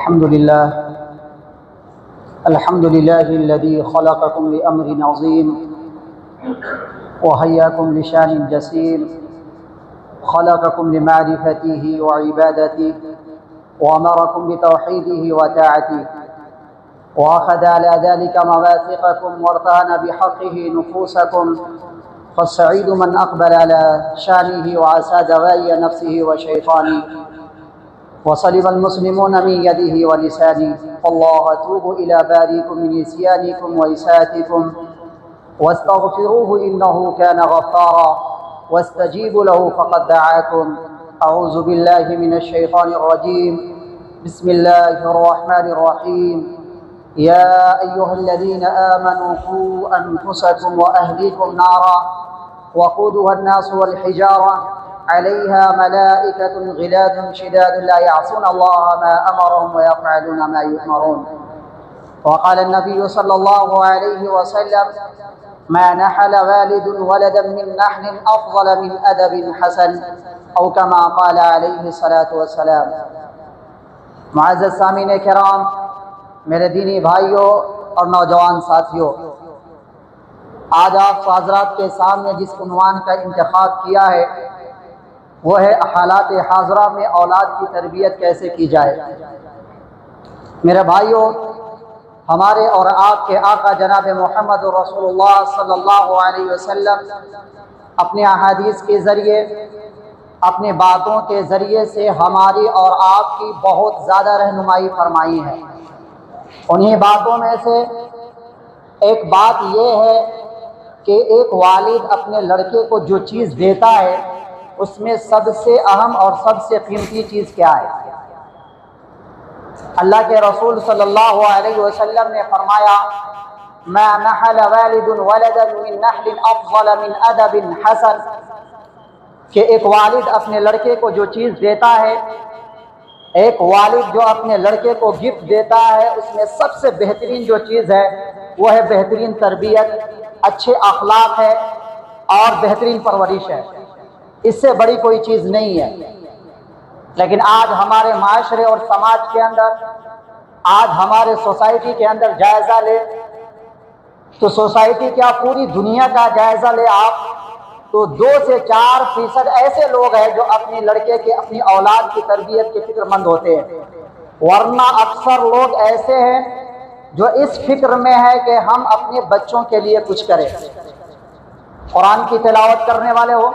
الحمد لله الذي خلقكم لأمر عظيم وهياكم لشان جسيم، خلقكم لمعرفته وعبادته وأمركم بتوحيده وطاعته، وأخذ على ذلك مواثقكم وارتهن بحقه نفوسكم، فالسعيد من أقبل على شانه وعسى دواعي نفسه وشيطانه، وصلب المسلمون من يده ولسانه. فالله أتوب إلى بارئكم من نسيانكم وإساءتكم واستغفروه إنه كان غفارا، واستجيبوا له فقد دعاكم. أعوذ بالله من الشيطان الرجيم. بسم الله الرحمن الرحيم. يا أيها الذين آمنوا قوا أنفسكم وأهليكم نارا وقودها الناس والحجارة عليها ملائكة غلاظ شداد لا يعصون الله ما أمرهم ويفعلون ما يؤمرون. وقال النبي صلى الله عليه وسلم: ما نحل والد ولدا من نحل أفضل من أدب حسن، أو كما قال عليه الصلاة والسلام. معزز سامعین کرام، میرے دینی بھائیوں اور نوجوان ساتھیوں، آج آپ حضرات کے سامنے جس عنوان کا انتخاب کیا ہے وہ ہے حالات حاضرہ میں اولاد کی تربیت کیسے کی جائے۔ میرے بھائیوں، ہمارے اور آپ کے آقا جناب محمد رسول اللہ صلی اللہ علیہ وسلم اپنے احادیث کے ذریعے، اپنے باتوں کے ذریعے سے ہماری اور آپ کی بہت زیادہ رہنمائی فرمائی ہے۔ انہی باتوں میں سے ایک بات یہ ہے کہ ایک والد اپنے لڑکے کو جو چیز دیتا ہے اس میں سب سے اہم اور سب سے قیمتی چیز کیا ہے؟ اللہ کے رسول صلی اللہ علیہ وسلم نے فرمایا: ما نحل والد ولدا من نحل افضل من ادب حسن، کہ ایک والد اپنے لڑکے کو جو چیز دیتا ہے، ایک والد جو اپنے لڑکے کو گفٹ دیتا ہے، اس میں سب سے بہترین جو چیز ہے وہ ہے بہترین تربیت، اچھے اخلاق ہے اور بہترین پرورش ہے۔ اس سے بڑی کوئی چیز نہیں ہے۔ لیکن آج ہمارے معاشرے اور سماج کے اندر، آج ہمارے سوسائٹی کے اندر جائزہ لے تو سوسائٹی کیا پوری دنیا کا جائزہ لے آپ تو 2 سے 4% ایسے لوگ ہیں جو اپنے لڑکے کے، اپنی اولاد کی تربیت کے فکر مند ہوتے ہیں، ورنہ اکثر لوگ ایسے ہیں جو اس فکر میں ہے کہ ہم اپنے بچوں کے لیے کچھ کریں۔ قرآن کی تلاوت کرنے والے ہو،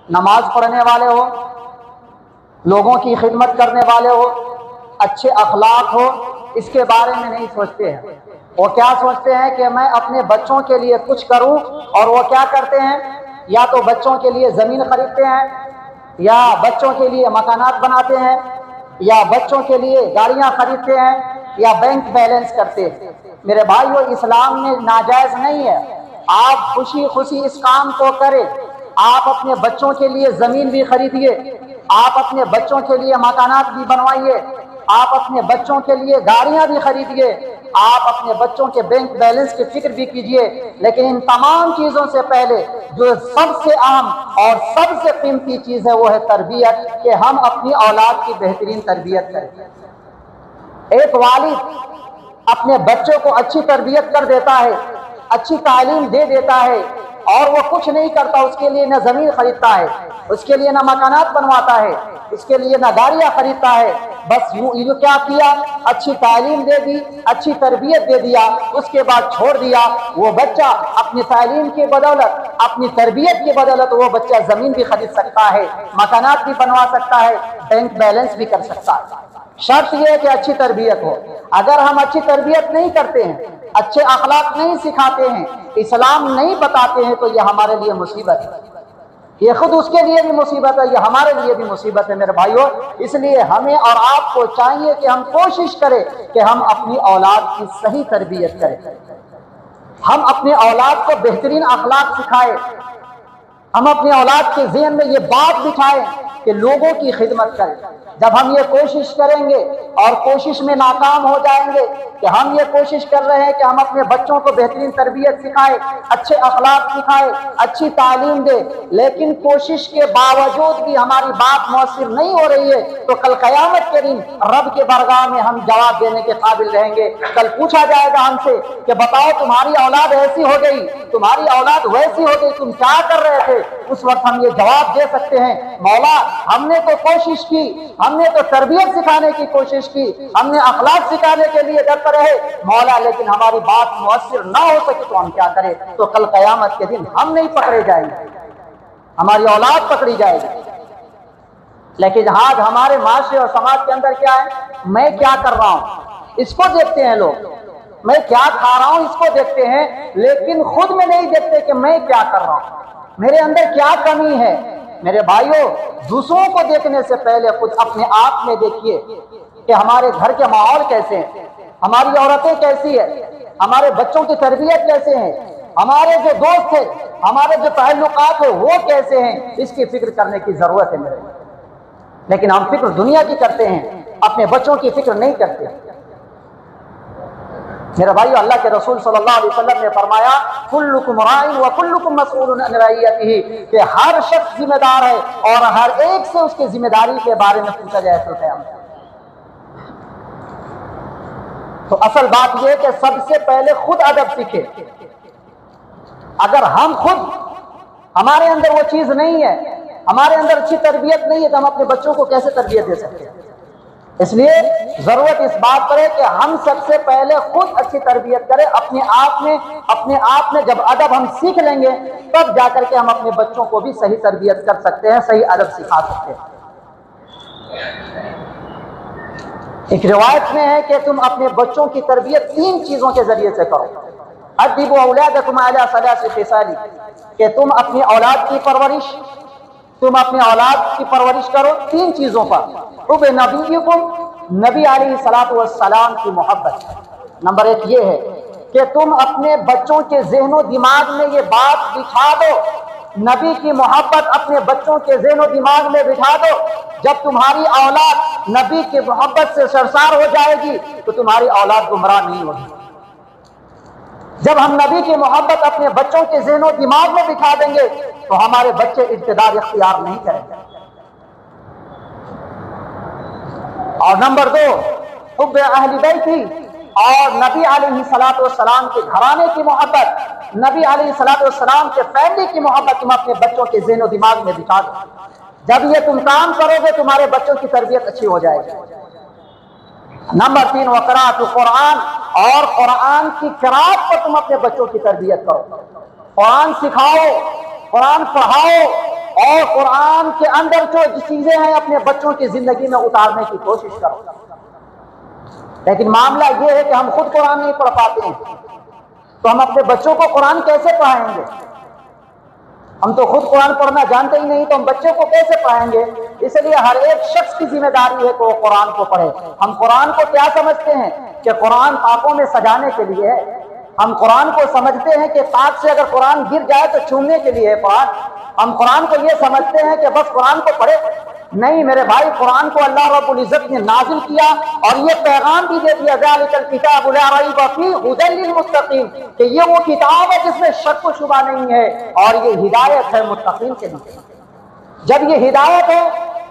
نماز پڑھنے والے ہو، لوگوں کی خدمت کرنے والے ہو، اچھے اخلاق ہو، اس کے بارے میں نہیں سوچتے ہیں۔ وہ کیا سوچتے ہیں کہ میں اپنے بچوں کے لیے کچھ کروں، اور وہ کیا کرتے ہیں؟ یا تو بچوں کے لیے زمین خریدتے ہیں، یا بچوں کے لیے مکانات بناتے ہیں، یا بچوں کے لیے گاڑیاں خریدتے ہیں، یا بینک بیلنس کرتے ہیں۔ میرے بھائیو، اسلام میں ناجائز نہیں ہے، آپ خوشی خوشی اس کام کو کریں۔ آپ اپنے بچوں کے لیے زمین بھی خریدیے، آپ اپنے بچوں کے لیے مکانات بھی بنوائیے، آپ اپنے بچوں کے لیے گاڑیاں بھی خریدیے، آپ اپنے بچوں کے بینک بیلنس کی فکر بھی کیجیے، لیکن ان تمام چیزوں سے پہلے جو سب سے اہم اور سب سے قیمتی چیز ہے وہ ہے تربیت، کہ ہم اپنی اولاد کی بہترین تربیت کریں۔ ایک والد اپنے بچوں کو اچھی تربیت کر دیتا ہے، اچھی تعلیم دے دیتا ہے، اور وہ کچھ نہیں کرتا، اس کے لیے نہ زمین خریدتا ہے، اس کے لیے نہ مکانات بنواتا ہے، اس کے لیے نہ گاڑیاں خریدتا ہے، بس یوں کیا کیا؟ اچھی تعلیم دے دی، اچھی تربیت دے دیا، اس کے بعد چھوڑ دیا۔ وہ بچہ اپنی تعلیم کی بدولت، اپنی تربیت کی بدولت وہ بچہ زمین بھی خرید سکتا ہے، مکانات بھی بنوا سکتا ہے، بینک بیلنس بھی کر سکتا ہے۔ شرط یہ ہے کہ اچھی تربیت ہو۔ اگر ہم اچھی تربیت نہیں کرتے ہیں، اچھے اخلاق نہیں سکھاتے ہیں، اسلام نہیں بتاتے ہیں، تو یہ ہمارے لیے مصیبت ہے۔ یہ خود اس کے لیے بھی مصیبت ہے، یہ ہمارے لیے بھی مصیبت ہے میرے بھائیوں۔ اس لیے ہمیں اور آپ کو چاہیے کہ ہم کوشش کریں کہ ہم اپنی اولاد کی صحیح تربیت کریں، ہم اپنے اولاد کو بہترین اخلاق سکھائیں، ہم اپنے اولاد کے ذہن میں یہ بات بٹھائیں کہ لوگوں کی خدمت کریں۔ جب ہم یہ کوشش کریں گے اور کوشش میں ناکام ہو جائیں گے کہ ہم یہ کوشش کر رہے ہیں کہ ہم اپنے بچوں کو بہترین تربیت سکھائیں، اچھے اخلاق سکھائیں، اچھی تعلیم دیں، لیکن کوشش کے باوجود بھی ہماری بات مؤثر نہیں ہو رہی ہے، تو کل قیامت کے دن رب کے بارگاہ میں ہم جواب دینے کے قابل رہیں گے۔ کل پوچھا جائے گا ہم سے کہ بتاؤ تمہاری اولاد ایسی ہو گئی، تمہاری اولاد ویسی ہو گئی، تم کیا کر رہے تھے؟ اس وقت ہم یہ جواب دے سکتے ہیں، مولا ہم نے تو کوشش کی، ہم نے تو تربیت سکھانے کی کوشش کی، ہم نے اخلاق سکھانے کے لیے ڈرتے رہے مولا، لیکن ہماری بات مؤثر نہ ہو سکی تو ہم کیا کریں؟ تو کل قیامت کے دن ہم نہیں پکڑے جائیں گے، ہماری اولاد پکڑی جائے گی۔ لیکن آج ہمارے معاشرے اور سماج کے اندر کیا ہے؟ میں کیا کر رہا ہوں اس کو دیکھتے ہیں لوگ، میں کیا کھا رہا ہوں اس کو دیکھتے ہیں، لیکن خود میں نہیں دیکھتے کہ میں کیا کر رہا ہوں، میرے اندر کیا کمی ہے۔ میرے بھائیوں، دوسروں کو دیکھنے سے پہلے خود اپنے آپ میں دیکھیے کہ ہمارے گھر کے ماحول کیسے ہیں، ہماری عورتیں کیسی ہیں، ہمارے بچوں کی تربیت کیسے ہیں، ہمارے جو دوست ہیں، ہمارے جو تعلقات ہیں وہ کیسے ہیں، اس کی فکر کرنے کی ضرورت ہے میرے۔ لیکن ہم فکر دنیا کی کرتے ہیں، اپنے بچوں کی فکر نہیں کرتے۔ میرے بھائیو، اللہ کے رسول صلی اللہ علیہ وسلم نے فرمایا کلکم راع وکلکم مسئول عن رعیتہ، کہ ہر شخص ذمہ دار ہے اور ہر ایک سے اس کی ذمہ داری کے بارے میں پوچھا جائے گا قیامت۔ تو اصل بات یہ ہے کہ سب سے پہلے خود ادب سیکھے۔ اگر ہم خود، ہمارے اندر وہ چیز نہیں ہے، ہمارے اندر اچھی تربیت نہیں ہے، تو ہم اپنے بچوں کو کیسے تربیت دے سکتے ہیں؟ اس لیے ضرورت اس بات پر ہے کہ ہم سب سے پہلے خود اچھی تربیت کریں اپنے آپ میں۔ جب ادب ہم سیکھ لیں گے تب جا کر کے ہم اپنے بچوں کو بھی صحیح تربیت کر سکتے ہیں، صحیح ادب سکھا سکتے ہیں۔ ایک روایت میں ہے کہ تم اپنے بچوں کی تربیت 3 چیزوں کے ذریعے سے کرو۔ ادبوا اولادکم علی 3 خصال، کہ تم اپنی اولاد کی پرورش کرو 3 چیزوں پر۔ حب نبیکم، نبی علیہ الصلوۃ والسلام کی محبت۔ نمبر 1 یہ ہے کہ تم اپنے بچوں کے ذہن و دماغ میں یہ بات بٹھا دو، نبی کی محبت اپنے بچوں کے ذہن و دماغ میں بٹھا دو۔ جب تمہاری اولاد نبی کی محبت سے سرشار ہو جائے گی تو تمہاری اولاد گمراہ نہیں ہوگی۔ جب ہم نبی کی محبت اپنے بچوں کے ذہن و دماغ میں بٹھا دیں گے تو ہمارے بچے ابتدار اختیار نہیں کریں گے۔ اور نمبر 2 حب اہل بیتی، اور نبی علیہ الصلوۃ والسلام کے گھرانے کی محبت، نبی علیہ الصلوۃ والسلام کے فیملی کی محبت تم اپنے بچوں کے ذہن و دماغ میں بٹھا دو۔ جب یہ تم کام کرو گے تمہارے بچوں کی تربیت اچھی ہو جائے گی۔ نمبر 3 وقراءۃ القرآن، اور قرآن کی قرأت پر تم اپنے بچوں کی تربیت کرو، قرآن سکھاؤ، قرآن پڑھاؤ، اور قرآن کے اندر جو چیزیں ہیں اپنے بچوں کی زندگی میں اتارنے کی کوشش کرو۔ لیکن معاملہ یہ ہے کہ ہم خود قرآن نہیں پڑھ پاتے ہیں، تو ہم اپنے بچوں کو قرآن کیسے پڑھائیں گے؟ ہم تو خود قرآن پڑھنا جانتے ہی نہیں، تو ہم بچے کو کیسے پڑھائیں گے؟ اس لیے ہر ایک شخص کی ذمہ داری ہے کہ وہ قرآن کو پڑھے۔ ہم قرآن کو کیا سمجھتے ہیں کہ قرآن پاکوں میں سجانے کے لیے ہے۔ ہم قرآن کو سمجھتے ہیں کہ پاک سے اگر قرآن گر جائے تو چھونے کے لیے ہے قرآن۔ ہم قرآن کو یہ سمجھتے ہیں کہ بس قرآن کو پڑھے۔ نہیں میرے بھائی، قرآن کو اللہ رب العزت نے نازل کیا اور یہ پیغام بھی دے دیا ذالک الکتاب لا ریب فیہ ھدی للمتقین، کہ یہ وہ کتاب ہے جس میں شک و شبہ نہیں ہے اور یہ ہدایت ہے متقین کے لیے۔ جب یہ ہدایت ہے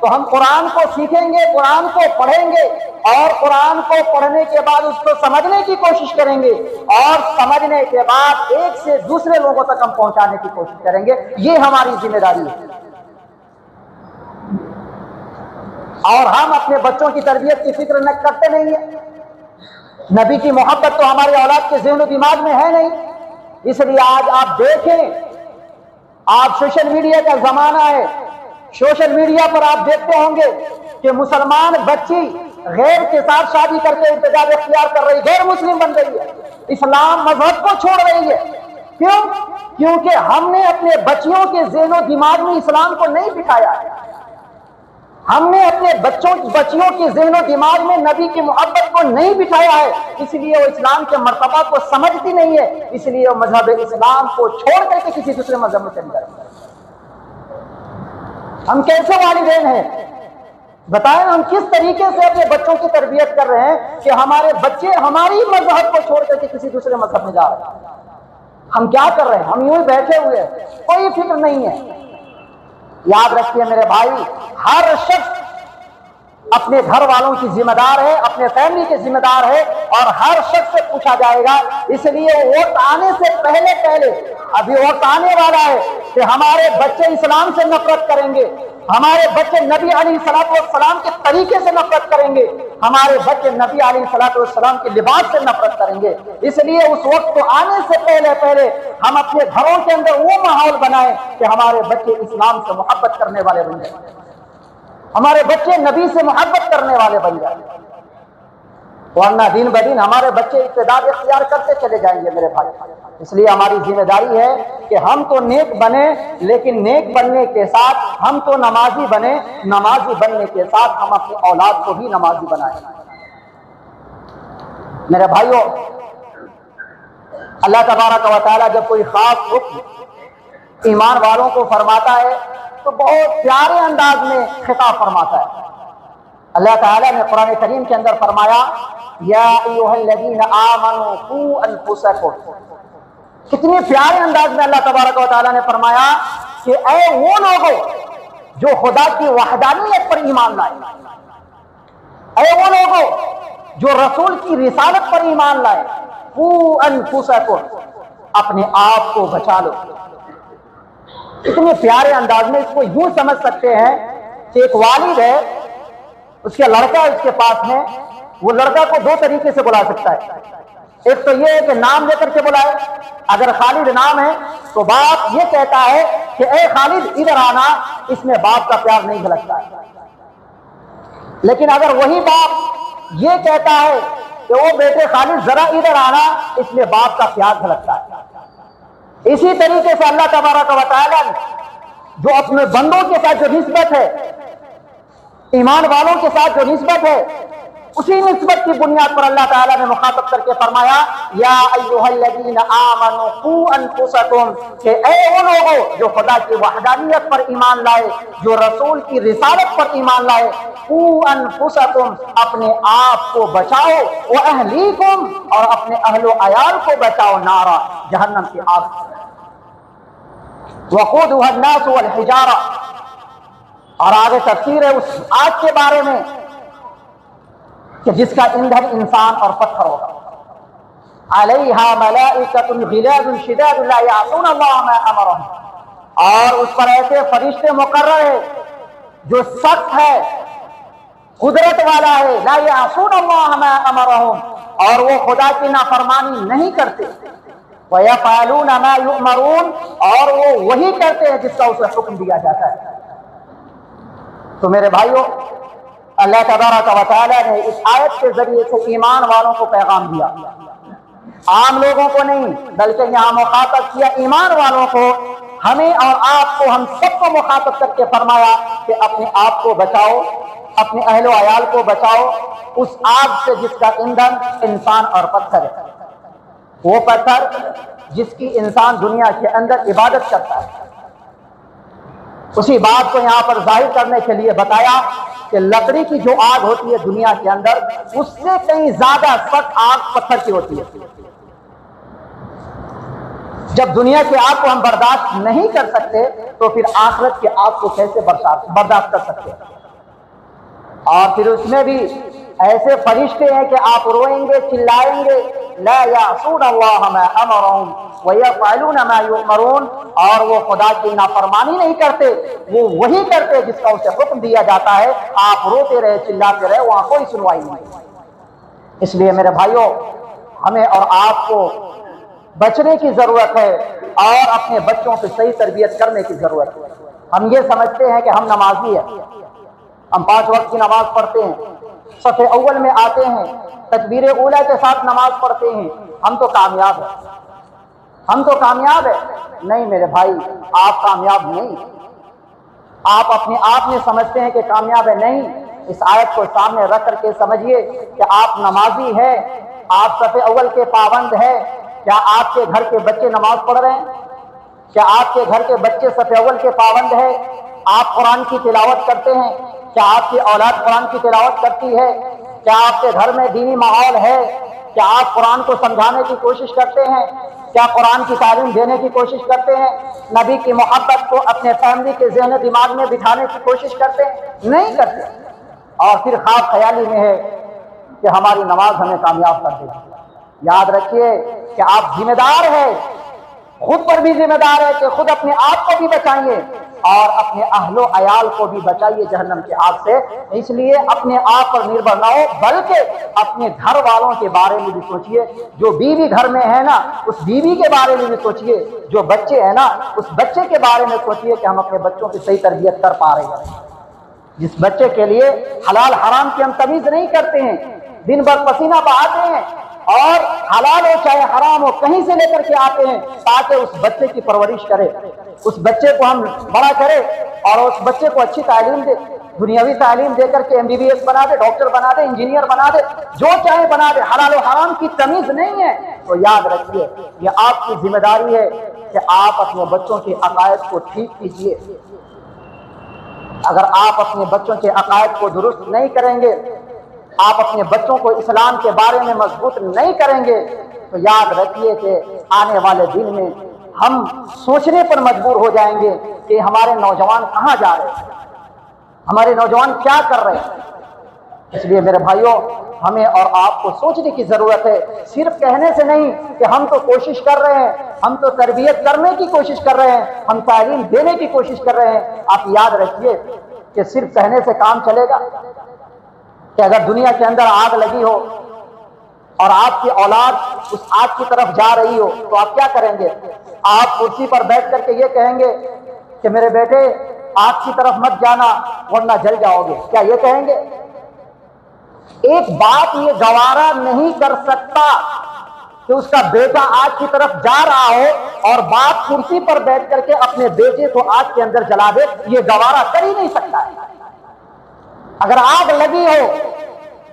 تو ہم قرآن کو سیکھیں گے، قرآن کو پڑھیں گے، اور قرآن کو پڑھنے کے بعد اس کو سمجھنے کی کوشش کریں گے، اور سمجھنے کے بعد ایک سے دوسرے لوگوں تک ہم پہنچانے کی کوشش کریں گے۔ یہ ہماری ذمہ داری ہے۔ اور ہم اپنے بچوں کی تربیت کی فکر نہ کرتے نہیں ہیں۔ نبی کی محبت تو ہمارے اولاد کے ذہن و دماغ میں ہے نہیں، اس لیے آج آپ دیکھیں، آج سوشل میڈیا کا زمانہ ہے، سوشل میڈیا پر آپ دیکھتے ہوں گے کہ مسلمان بچی غیر کے ساتھ شادی کر کے امتیاز اختیار کر رہی، غیر مسلم بن رہی ہے، اسلام مذہب کو چھوڑ رہی ہے۔ کیوں؟ کیونکہ ہم نے اپنے بچیوں کے ذہن و دماغ میں اسلام کو نہیں بٹھایا ہے۔ ہم نے اپنے بچیوں کے ذہن و دماغ میں نبی کی محبت کو نہیں بٹھایا ہے، اس لیے وہ اسلام کے مرتبہ کو سمجھتی نہیں ہے، اس لیے وہ مذہب اسلام کو چھوڑ کر کے کسی دوسرے مذہب میں چلی جاتی ہے۔ ہم کیسے والدین ہیں بتائیں ہم کس طریقے سے اپنے بچوں کی تربیت کر رہے ہیں کہ ہمارے بچے ہماری مذہب کو چھوڑ کر کے کسی دوسرے مذہب میں جا رہے ہیں؟ ہم کیا کر رہے ہیں؟ ہم یوں ہی بیٹھے ہوئے ہیں، کوئی فکر نہیں ہے۔ یاد رکھیے میرے بھائی، ہر شخص اپنے گھر والوں کی ذمہ دار ہے، اپنے فیملی کے ذمہ دار ہے، اور ہر شخص سے پوچھا جائے گا۔ اس لیے ووٹ آنے سے پہلے ابھی وقت آنے والا ہے کہ ہمارے بچے اسلام سے نفرت کریں گے، ہمارے بچے نبی علیہ الصلوۃ والسلام کے طریقے سے نفرت کریں گے، ہمارے بچے نبی علیہ الصلوۃ والسلام کے لباس سے نفرت کریں گے۔ اس لیے اس وقت کو آنے سے پہلے ہم اپنے گھروں کے اندر وہ ماحول بنائیں کہ ہمارے بچے اسلام سے محبت کرنے والے بن جائیں، ہمارے بچے نبی سے محبت کرنے والے بن جائیں، ورنہ دن بدن ہمارے بچے اقتدار اختیار کرتے چلے جائیں گے میرے بھائی۔ اس لیے ہماری ذمہ داری ہے کہ ہم تو نیک بنے، لیکن نیک بننے کے ساتھ ہم تو نمازی بنے، نمازی بننے کے ساتھ ہم اپنی اولاد کو بھی نمازی بنائیں۔ میرے بھائیوں، اللہ تبارک و تعالیٰ جب کوئی خاص حکم ایمان والوں کو فرماتا ہے تو بہت پیارے انداز میں خطاب فرماتا ہے۔ اللہ تعالیٰ نے قرآن کریم کے اندر فرمایا، یا ایھا الذین آمنوا قوا انفسکم۔ کتنے پیارے انداز میں اللہ تبارک و تعالیٰ نے فرمایا کہ اے وہ لوگوں جو خدا کی وحدانیت پر ایمان لائے، اے وہ لوگوں جو رسول کی رسالت پر ایمان لائے، قوا انفسکم، اپنے آپ کو بچا لو۔ اتنے پیارے انداز میں اس کو یوں سمجھ سکتے ہیں کہ ایک والد ہے، اس کا لڑکا اس کے پاس ہے، وہ لڑکا کو دو طریقے سے بلا سکتا ہے۔ ایک تو یہ ہے کہ نام لے کر کے بلائے، اگر خالد نام ہے تو باپ یہ کہتا ہے کہ اے خالد ادھر آنا، اس میں باپ کا پیار نہیں جھلکتا ہے۔ لیکن اگر وہی باپ یہ کہتا ہے کہ وہ بیٹے خالد ذرا ادھر آنا، اس میں باپ کا پیار جھلکتا ہے۔ اسی طریقے سے اللہ تبارک و تعالیٰ نے جو اپنے بندوں کے ساتھ جو نسبت ہے، ایمان والوں کے ساتھ جو نسبت ہے، اسی نسبت کی بنیاد پر اللہ تعالیٰ نے مخاطب کر کے فرمایا، یا ایھا الذین آمنوا قوا انفسکم، کہ اے وہ لوگوں جو خدا کی وحدانیت پر ایمان لائے، جو رسول کی رسالت پر ایمان لائے، قوا انفسکم، اپنے آپ کو بچاؤ، واہلیکم، اور اپنے اہل و عیال کو بچاؤ، نارا، جہنم کی آگ، وقودھا الناس والحجارہ۔ اور آگے تفسیر ہے اس آگ کے بارے میں کہ جس کا ایندھن انسان اور پتھر ہوگا، علیہا ملائکۃ غلاظ شداد لا یعصون اللہ ما امرہم، اور اس پر ایسے فرشتے مقرر ہیں جو سخت ہے، قدرت والا ہے، لا یعصون اللہ ما امرہم، اور وہ خدا کی نافرمانی نہیں کرتے، وَيَفْعَلُونَ مَا يُؤْمَرُونَ، اور وہ وہی کرتے ہیں جس کا اسے حکم دیا جاتا ہے۔ تو میرے بھائیوں، اللہ تبارک و تعالیٰ نے اس آیت کے ذریعے سے ایمان والوں کو پیغام دیا، عام لوگوں کو نہیں، بلکہ یہاں مخاطب کیا ایمان والوں کو، ہمیں اور آپ کو، ہم سب کو مخاطب کر کے فرمایا کہ اپنے آپ کو بچاؤ، اپنے اہل و عیال کو بچاؤ اس آگ سے جس کا ایندھن انسان اور پتھر ہے، وہ پتھر جس کی انسان دنیا کے اندر عبادت کرتا ہے۔ اسی بات کو یہاں پر ظاہر کرنے کے لیے بتایا کہ لکڑی کی جو آگ ہوتی ہے دنیا کے اندر، اس سے کہیں زیادہ سخت آگ پتھر کی ہوتی ہے۔ جب دنیا کی آگ کو ہم برداشت نہیں کر سکتے تو پھر آخرت کی آگ کو کیسے برداشت کر سکتے ہیں؟ اور پھر اس میں بھی ایسے فرشتے ہیں کہ آپ روئیں گے، چلائیں گے، لا یعصون اللہ ما امرہم ویفعلون ما یؤمرون، اور وہ خدا کی نافرمانی نہیں کرتے، وہ وہی کرتے جس کا اسے حکم دیا جاتا ہے۔ آپ روتے رہے، چلاتے رہے، وہاں کوئی سنوائی نہیں۔ اس لیے میرے بھائیوں، ہمیں اور آپ کو بچنے کی ضرورت ہے اور اپنے بچوں کی صحیح تربیت کرنے کی ضرورت ہے۔ ہم یہ سمجھتے ہیں کہ ہم نمازی ہیں، ہم 5 وقت کی نماز پڑھتے ہیں، صف اول میں آتے ہیں، تکبیر اولیٰ کے ساتھ نماز پڑھتے ہیں، ہم تو کامیاب ہیں، ہم تو کامیاب ہیں۔ نہیں میرے بھائی، آپ کامیاب نہیں، آپ اپنے آپ میں سمجھتے ہیں کہ کامیاب ہے، نہیں۔ اس آیت کو سامنے رکھ کر کے سمجھیے کہ آپ نمازی ہیں، آپ صف اول کے پابند ہیں۔ کیا آپ کے گھر کے بچے نماز پڑھ رہے ہیں؟ کیا آپ کے گھر کے بچے صف اول کے پابند ہیں؟ آپ قرآن کی تلاوت کرتے ہیں؟ کیا آپ کی اولاد قرآن کی تلاوت کرتی ہے؟ کیا آپ کے گھر میں دینی ماحول ہے؟ کیا آپ قرآن کو سمجھانے کی کوشش کرتے ہیں؟ کیا قرآن کی تعلیم دینے کی کوشش کرتے ہیں؟ نبی کی محبت کو اپنے فیملی کے ذہن و دماغ میں بٹھانے کی کوشش کرتے ہیں؟ نہیں کرتے، اور پھر خواب خیالی میں ہے کہ ہماری نماز ہمیں کامیاب کر دے گی۔ یاد رکھیے کہ آپ ذمہ دار ہیں، خود پر بھی ذمہ دار ہے کہ خود اپنے آپ کو بھی بچائیے اور اپنے اہل و عیال کو بھی بچائیے جہنم کی آگ سے۔ اس لیے اپنے آپ پر نربھر نہ ہو، بلکہ اپنے گھر والوں کے بارے میں بھی سوچیے۔ جو بیوی گھر میں ہے نا، اس بیوی کے بارے میں بھی سوچیے۔ جو بچے ہیں نا، اس بچے کے بارے میں سوچیے کہ ہم اپنے بچوں کی صحیح تربیت کر پا رہے ہیں۔ جس بچے کے لیے حلال حرام کی ہم تمیز نہیں کرتے ہیں، دن بھر پسینہ بہاتے ہیں اور حلال ہو چاہے حرام ہو کہیں سے لے کر کے آتے ہیں تاکہ اس بچے کی پرورش کرے، اس بچے کو ہم بڑا کرے اور اس بچے کو اچھی تعلیم دے، دنیاوی تعلیم دے کر کے MBBS بنا دے، ڈاکٹر بنا دے، انجینئر بنا دے، جو چاہے بنا دے، حلال و حرام کی تمیز نہیں ہے۔ تو یاد رکھیے یہ آپ کی ذمہ داری ہے کہ آپ اپنے بچوں کے عقائد کو ٹھیک کیجیے۔ اگر آپ اپنے بچوں کے عقائد کو درست نہیں کریں گے، آپ اپنے بچوں کو اسلام کے بارے میں مضبوط نہیں کریں گے، تو یاد رکھیے کہ آنے والے دن میں ہم سوچنے پر مجبور ہو جائیں گے کہ ہمارے نوجوان کہاں جا رہے ہیں، ہمارے نوجوان کیا کر رہے ہیں۔ اس لیے میرے بھائیوں، ہمیں اور آپ کو سوچنے کی ضرورت ہے، صرف کہنے سے نہیں کہ ہم تو کوشش کر رہے ہیں، ہم تو تربیت کرنے کی کوشش کر رہے ہیں، ہم تعلیم دینے کی کوشش کر رہے ہیں۔ آپ یاد رکھیے کہ صرف کہنے سے کام چلے گا کہ اگر دنیا کے اندر آگ لگی ہو اور آپ کی اولاد اس آگ کی طرف جا رہی ہو تو آپ کیا کریں گے؟ آپ کرسی پر بیٹھ کر کے یہ کہیں گے کہ میرے بیٹے آگ کی طرف مت جانا ورنہ جل جاؤ گے؟ کیا یہ کہیں گے؟ ایک باپ یہ گوارا نہیں کر سکتا کہ اس کا بیٹا آگ کی طرف جا رہا ہو اور باپ کرسی پر بیٹھ کر کے اپنے بیٹے کو آگ کے اندر جلا دے، یہ گوارا کر ہی نہیں سکتا ہے۔ اگر آگ لگی ہو،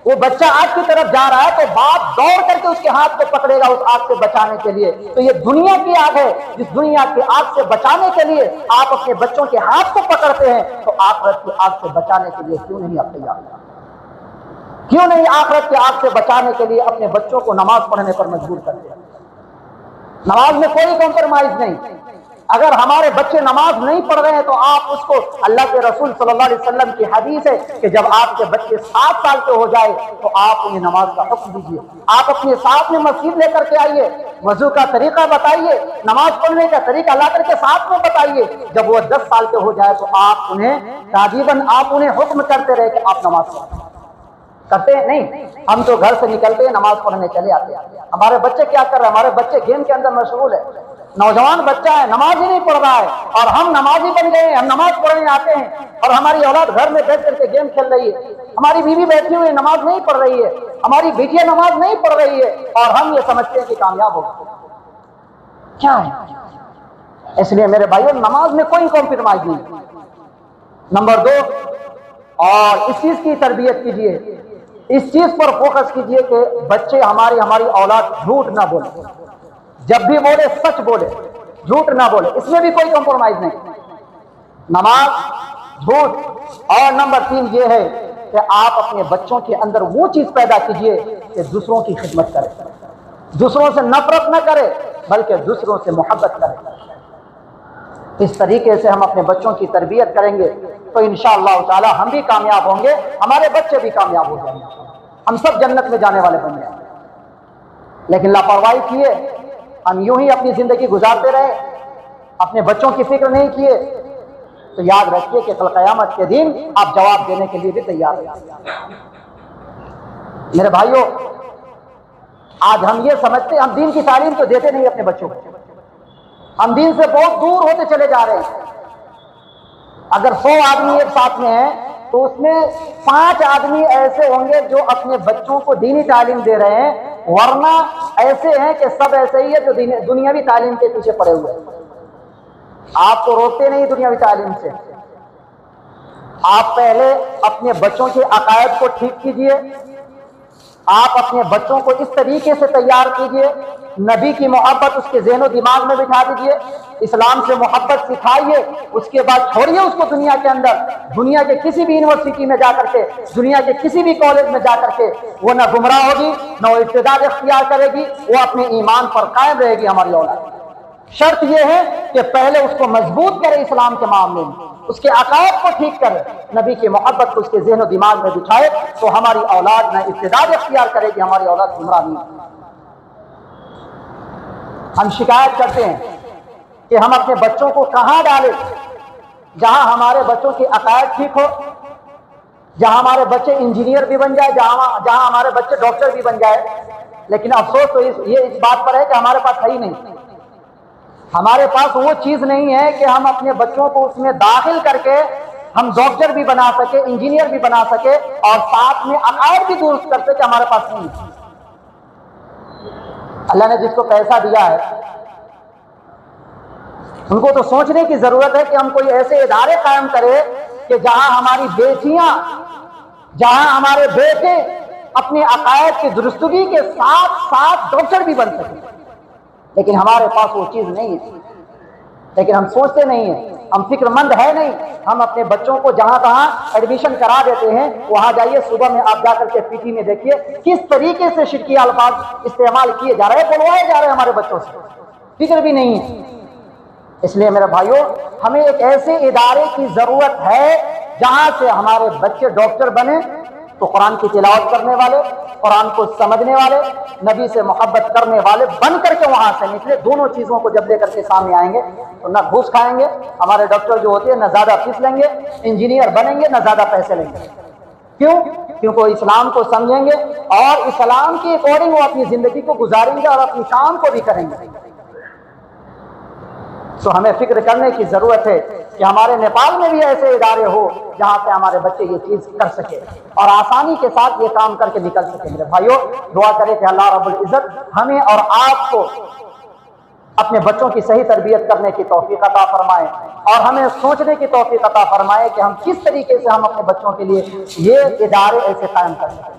وہ بچہ آگ کی طرف جا رہا ہے تو باپ دوڑ کر کے اس کے ہاتھ کو پکڑے گا اس آگ سے بچانے کے لیے۔ تو یہ دنیا کی آگ ہے، جس دنیا کی آگ سے بچانے کے لیے آپ اپنے بچوں کے ہاتھ کو پکڑتے ہیں، تو آخرت کی آگ سے بچانے کے لیے کیوں نہیں آپ تیار ہیں؟ کیوں نہیں آخرت کی آگ سے بچانے کے لیے اپنے بچوں کو نماز پڑھنے پر مجبور کرتے ہیں؟ نماز میں کوئی کمپرومائز نہیں۔ اگر ہمارے بچے نماز نہیں پڑھ رہے ہیں تو آپ اس کو، اللہ کے رسول صلی اللہ علیہ وسلم کی حدیث ہے کہ جب آپ کے بچے 7 سال کے ہو جائے تو آپ انہیں نماز کا حکم دیجیے، آپ اپنے ساتھ میں مسجد لے کر کے آئیے، وضو کا طریقہ بتائیے، نماز پڑھنے کا طریقہ لا کر کے ساتھ میں بتائیے۔ جب وہ 10 سال کے ہو جائے تو آپ انہیں تاجیباً آپ انہیں حکم کرتے رہے کہ آپ نماز پڑھیں۔ کرتے ہیں نہیں؟ ہم تو گھر سے نکلتے ہیں نماز پڑھنے چلے آتے ہیں۔ ہمارے بچے کیا کر رہے ہیں؟ ہمارے بچے گیم کے اندر مشغول ہے، نوجوان بچہ ہے نماز ہی نہیں پڑھ رہا ہے، اور ہم نمازی بن گئے ہیں، ہم نماز پڑھنے آتے ہیں اور ہماری اولاد گھر میں بیٹھ کر کے گیم کھیل رہی ہے، ہماری بیوی بیٹھی ہوئی نماز نہیں پڑھ رہی ہے، ہماری بیٹیاں نماز نہیں پڑھ رہی ہے، اور ہم یہ سمجھتے ہیں کہ کامیاب ہو کیا ہے؟ اس لیے میرے بھائیوں، نماز میں کوئی کمپرومائز نہیں۔ نمبر 2، اور اس چیز کی تربیت کیجیے، اس چیز پر فوکس کیجیے کہ بچے ہماری اولاد جھوٹ نہ بولے، جب بھی بولے سچ بولے، جھوٹ نہ بولے، اس میں بھی کوئی کمپرومائز نہیں۔ نماز، جھوٹ، اور نمبر 3 یہ ہے کہ آپ اپنے بچوں کے اندر وہ چیز پیدا کیجیے کہ دوسروں کی خدمت کرے، دوسروں سے نفرت نہ کرے بلکہ دوسروں سے محبت کرے۔ اس طریقے سے ہم اپنے بچوں کی تربیت کریں گے تو انشاءاللہ تعالی ہم بھی کامیاب ہوں گے، ہمارے بچے بھی کامیاب ہو جائیں گے، ہم سب جنت میں جانے والے بن جائیں گے۔ لیکن لاپرواہی کیے، ہم یوں ہی اپنی زندگی گزارتے رہے، اپنے بچوں کی فکر نہیں کیے، تو یاد رکھیے کہ کل قیامت کے دن آپ جواب دینے کے لیے بھی تیار ہیں۔ میرے بھائیوں، آج ہم یہ سمجھتے ہیں ہم دین کی تعلیم تو دیتے نہیں اپنے بچوں کو، ہم دین سے بہت دور ہوتے چلے جا رہے ہیں۔ اگر 100 آدمی ایک ساتھ میں ہیں تو اس میں 5 آدمی ایسے ہوں گے جو اپنے بچوں کو دینی تعلیم دے رہے ہیں، ورنہ ایسے ہیں کہ سب ایسے ہی ہے جو دنیاوی تعلیم کے پیچھے پڑے ہوئے ہیں۔ آپ کو روکتے نہیں دنیاوی تعلیم سے، آپ پہلے اپنے بچوں کے عقائد کو ٹھیک کیجئے، آپ اپنے بچوں کو اس طریقے سے تیار کیجئے نبی کی محبت اس کے ذہن و دماغ میں بٹھا دیجئے، اسلام سے محبت سکھائیے، اس کے بعد چھوڑیے اس کو دنیا کے اندر، دنیا کے کسی بھی یونیورسٹی میں جا کر کے، دنیا کے کسی بھی کالج میں جا کر کے وہ نہ گمراہ ہوگی، نہ وہ ارتداد اختیار کرے گی، وہ اپنے ایمان پر قائم رہے گی ہماری اولاد۔ شرط یہ ہے کہ پہلے اس کو مضبوط کرے اسلام کے معاملے میں، اس کے عقائد کو ٹھیک کرے، نبی کی محبت کو اس کے ذہن و دماغ میں بٹھائے، تو ہماری اولاد نہ ارتداد اختیار کرے گی، ہماری اولاد گمراہ نہیں ہوگی۔ ہم شکایت کرتے ہیں کہ ہم اپنے بچوں کو کہاں ڈالیں جہاں ہمارے بچوں کے عقائد ٹھیک ہو، جہاں ہمارے بچے انجینئر بھی بن جائے، جہاں ہمارے بچے ڈاکٹر بھی بن جائے، لیکن افسوس تو یہ اس بات پر ہے کہ ہمارے پاس ہے ہی نہیں، ہمارے پاس وہ چیز نہیں ہے کہ ہم اپنے بچوں کو اس میں داخل کر کے ہم ڈاکٹر بھی بنا سکے، انجینئر بھی بنا سکے، اور ساتھ میں عقائد بھی درست کر سکے، ہمارے پاس نہیں ہے۔ اللہ نے جس کو پیسہ دیا ہے ان کو تو سوچنے کی ضرورت ہے کہ ہم کوئی ایسے ادارے قائم کریں کہ جہاں ہماری بیٹیاں، جہاں ہمارے بیٹے اپنے عقائد کی درستگی کے ساتھ ساتھ ڈاکٹر بھی بن سکیں، لیکن ہمارے پاس وہ چیز نہیں ہے، لیکن ہم سوچتے نہیں ہیں، ہم فکر مند ہے نہیں، ہم اپنے بچوں کو جہاں تہاں ایڈمیشن کرا دیتے ہیں، وہاں جائیے، صبح میں آپ جا کر کے پی ٹی میں دیکھیے کس طریقے سے شرکی الفاظ استعمال کیے جا رہے ہیں، بلوائے جا رہے ہیں ہمارے بچوں سے، فکر بھی نہیں ہے۔ اس لیے میرے بھائیوں، ہمیں ایک ایسے ادارے کی ضرورت ہے جہاں سے ہمارے بچے ڈاکٹر بنے تو قرآن کی تلاوت کرنے والے، قرآن کو سمجھنے والے، نبی سے محبت کرنے والے بن کر کے وہاں سے نکلے۔ دونوں چیزوں کو جب لے کر کے سامنے آئیں گے تو نہ گھوس کھائیں گے، ہمارے ڈاکٹر جو ہوتے ہیں نہ زیادہ فیس لیں گے، انجینئر بنیں گے نہ زیادہ پیسے لیں گے۔ کیوں؟ کیونکہ وہ اسلام کو سمجھیں گے اور اسلام کے اکارڈنگ وہ اپنی زندگی کو گزاریں گے اور اپنی کام کو بھی کریں گے۔ تو ہمیں فکر کرنے کی ضرورت ہے کہ ہمارے نیپال میں بھی ایسے ادارے ہو جہاں سے ہمارے بچے یہ چیز کر سکے اور آسانی کے ساتھ یہ کام کر کے نکل سکے۔ میرے بھائیوں، دعا کرے کہ اللہ رب العزت ہمیں اور آپ کو اپنے بچوں کی صحیح تربیت کرنے کی توفیق عطا فرمائے اور ہمیں سوچنے کی توفیق عطا فرمائے کہ ہم کس طریقے سے ہم اپنے بچوں کے لیے یہ ادارے ایسے قائم کر سکیں۔